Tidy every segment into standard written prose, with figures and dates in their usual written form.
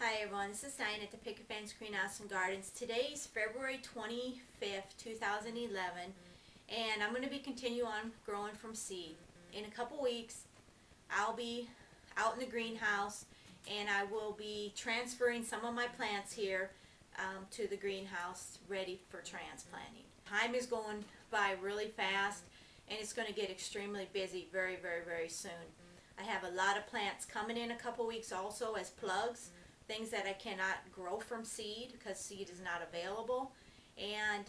Hi everyone, this is Diane at the Picket Fence Greenhouse and Gardens. Today is February 25th, 2011, and I'm going to be continuing on growing from seed. In a couple weeks, I'll be out in the greenhouse and I will be transferring some of my plants here to the greenhouse ready for transplanting. Time is going by really fast and it's going to get extremely busy very soon. I have a lot of plants coming in a couple weeks also as plugs. Things that I cannot grow from seed because seed is not available, and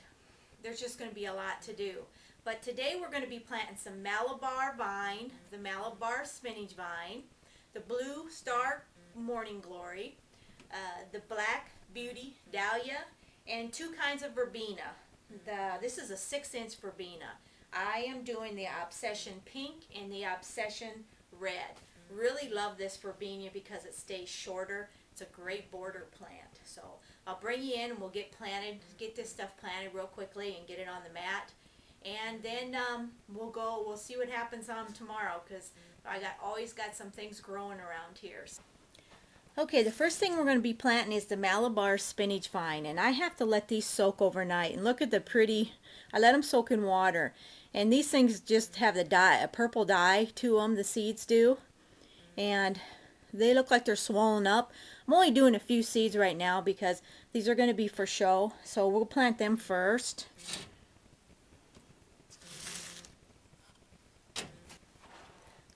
there's just going to be a lot to do. But today we're going to be planting some Malabar vine, the Malabar Spinach vine, the Blue Star Morning Glory, the Black Beauty Dahlia, and two kinds of verbena. This is a 6-inch verbena. I am doing the Obsession Pink and the Obsession Red. Really love this verbena because it stays shorter. It's a great border plant. So I'll bring you in and we'll get this stuff planted real quickly and get it on the mat. And then we'll see what happens on tomorrow because I always got some things growing around here. Okay, the first thing we're going to be planting is the Malabar Spinach vine, and I have to let these soak overnight. And look at the pretty, I let them soak in water. And these things just have the dye, a purple dye to them, the seeds do. And they look like they're swollen up. I'm only doing a few seeds right now because these are going to be for show. So we'll plant them first.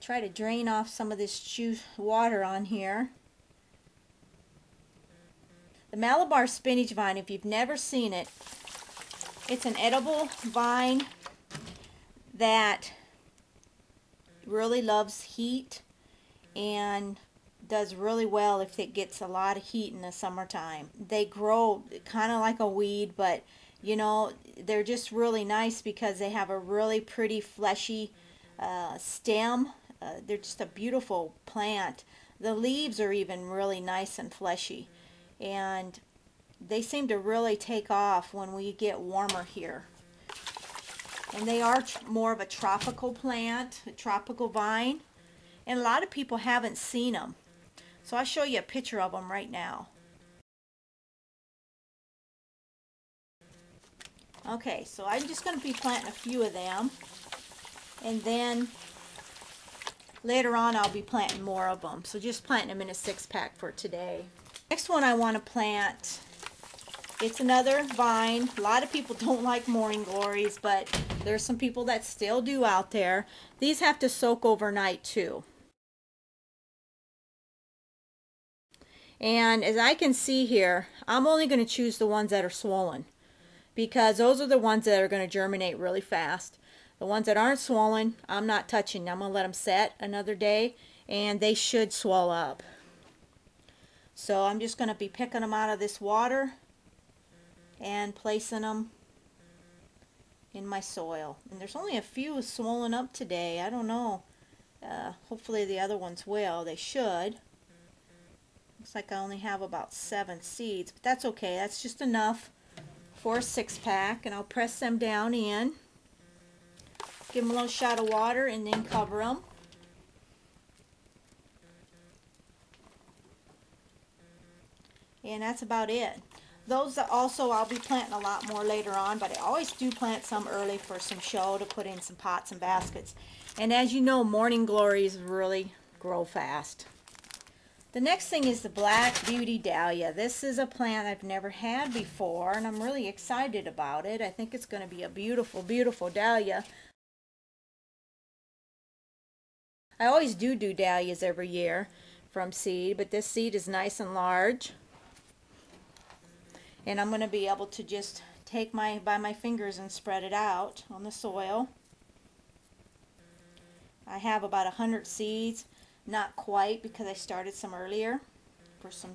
Try to drain off some of this water on here. The Malabar Spinach vine, if you've never seen it, it's an edible vine that really loves heat and does really well if it gets a lot of heat in the summertime. They grow kind of like a weed, but you know, they're just really nice because they have a really pretty fleshy stem. They're just a beautiful plant. The leaves are even really nice and fleshy, and they seem to really take off when we get warmer here. And they are more of a tropical plant, a tropical vine, and a lot of people haven't seen them. So I'll show you a picture of them right now. Okay, so I'm just going to be planting a few of them, and then later on I'll be planting more of them. So just planting them in a 6-pack for today. Next one I want to plant, it's another vine. A lot of people don't like morning glories, but there's some people that still do out there. These have to soak overnight too. And as I can see here, I'm only going to choose the ones that are swollen because those are the ones that are going to germinate really fast. The ones that aren't swollen, I'm not touching. I'm going to let them set another day and they should swell up. So I'm just going to be picking them out of this water and placing them in my soil. And there's only a few swollen up today. I don't know. Hopefully the other ones will. They should. Looks like I only have about 7 seeds, but that's okay. That's just enough for a 6-pack, and I'll press them down in. Give them a little shot of water and then cover them. And that's about it. Those also I'll be planting a lot more later on, but I always do plant some early for some show to put in some pots and baskets. And as you know, morning glories really grow fast. The next thing is the Black Beauty Dahlia. This is a plant I've never had before, and I'm really excited about it. I think it's going to be a beautiful, beautiful dahlia. I always do dahlias every year from seed, but this seed is nice and large. And I'm going to be able to just take by my fingers and spread it out on the soil. I have about 100 seeds. Not quite because I started some earlier for some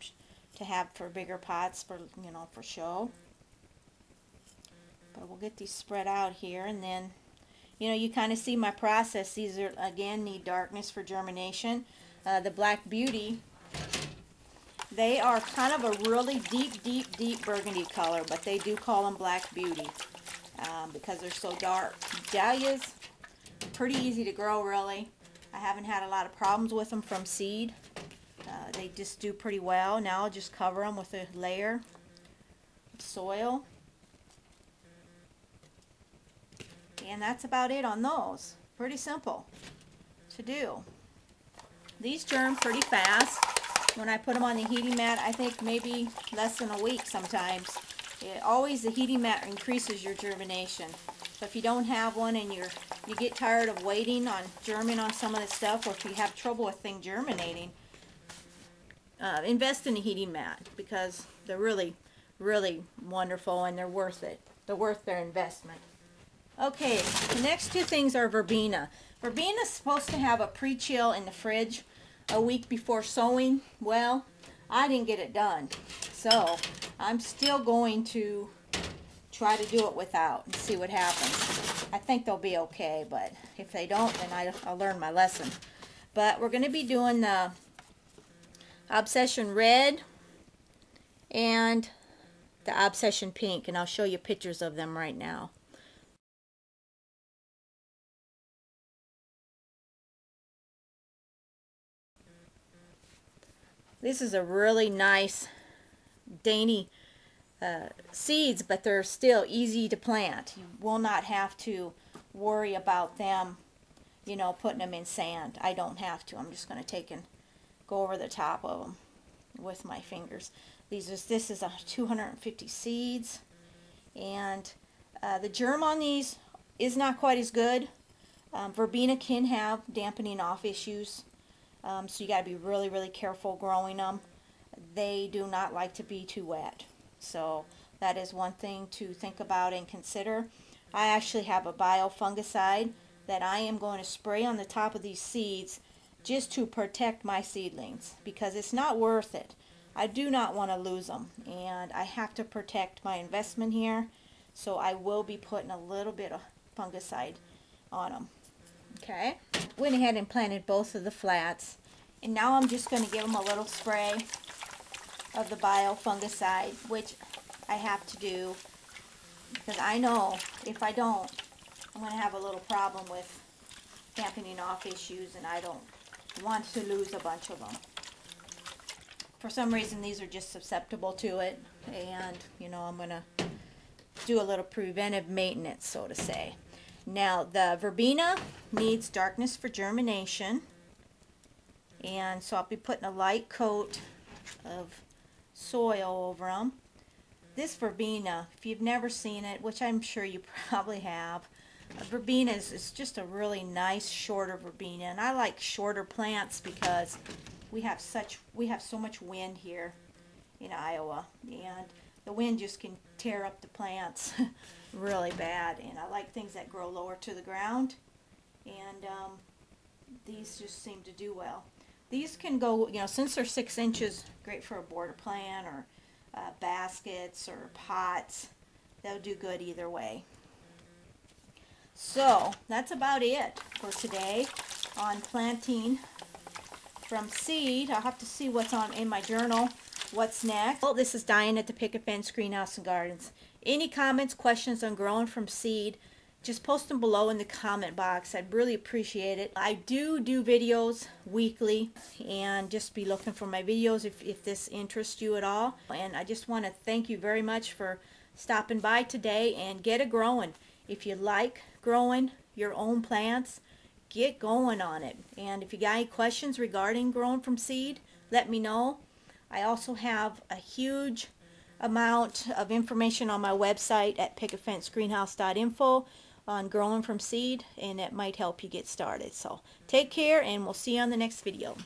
to have for bigger pots for for show. But we'll get these spread out here, and then you kind of see my process. These are again need darkness for germination. The Black Beauty, they are kind of a really deep burgundy color, but they do call them Black Beauty because they're so dark. Dahlias, pretty easy to grow really. I haven't had a lot of problems with them from seed. They just do pretty well. Now I'll just cover them with a layer of soil. And that's about it on those. Pretty simple to do. These germ pretty fast. When I put them on the heating mat, I think maybe less than a week sometimes. Always the heating mat increases your germination. So if you don't have one and you get tired of waiting on germing on some of this stuff, or if you have trouble with things germinating, invest in a heating mat, because they're really, really wonderful and they're worth it. They're worth their investment. Okay, the next two things are verbena. Verbena is supposed to have a pre-chill in the fridge a week before sowing. Well, I didn't get it done, so I'm still going to try to do it without and see what happens. I think they'll be okay, but if they don't, then I'll learn my lesson. But we're going to be doing the Obsession Red and the Obsession Pink, and I'll show you pictures of them right now. This is a really nice, dainty seeds, but they're still easy to plant. You will not have to worry about them, you know, putting them in sand. I don't have to. I'm just going to take and go over the top of them with my fingers. This is 250 seeds, and the germ on these is not quite as good. Verbena can have dampening off issues. So you got to be really, really careful growing them. They do not like to be too wet. So that is one thing to think about and consider. I actually have a biofungicide that I am going to spray on the top of these seeds just to protect my seedlings, because it's not worth it. I do not want to lose them, and I have to protect my investment here. So I will be putting a little bit of fungicide on them. Okay, went ahead and planted both of the flats, and now I'm just going to give them a little spray of the biofungicide, which I have to do because I know if I don't, I'm going to have a little problem with dampening off issues, and I don't want to lose a bunch of them. For some reason, these are just susceptible to it, and you know, I'm going to do a little preventive maintenance, so to say. Now, the verbena needs darkness for germination, and so I'll be putting a light coat of soil over them. This verbena, if you've never seen it, which I'm sure you probably have, verbena is just a really nice shorter verbena, and I like shorter plants because we have so much wind here in Iowa, and the wind just can tear up the plants really bad, and I like things that grow lower to the ground, and these just seem to do well. These can go, you know, since they're 6 inches, great for a border plant or baskets or pots. They'll do good either way. So that's about it for today on planting from seed. I'll have to see what's in my journal. What's next? Well, this is Diane at the Picket Fence Greenhouse and Gardens. Any comments, questions on growing from seed, just post them below in the comment box. I'd really appreciate it. I do videos weekly, and just be looking for my videos if this interests you at all. And I just want to thank you very much for stopping by today, and get it growing. If you like growing your own plants, get going on it. And if you got any questions regarding growing from seed, let me know. I also have a huge amount of information on my website at picketfencegreenhouse.info on growing from seed, and it might help you get started. So take care, and we'll see you on the next video.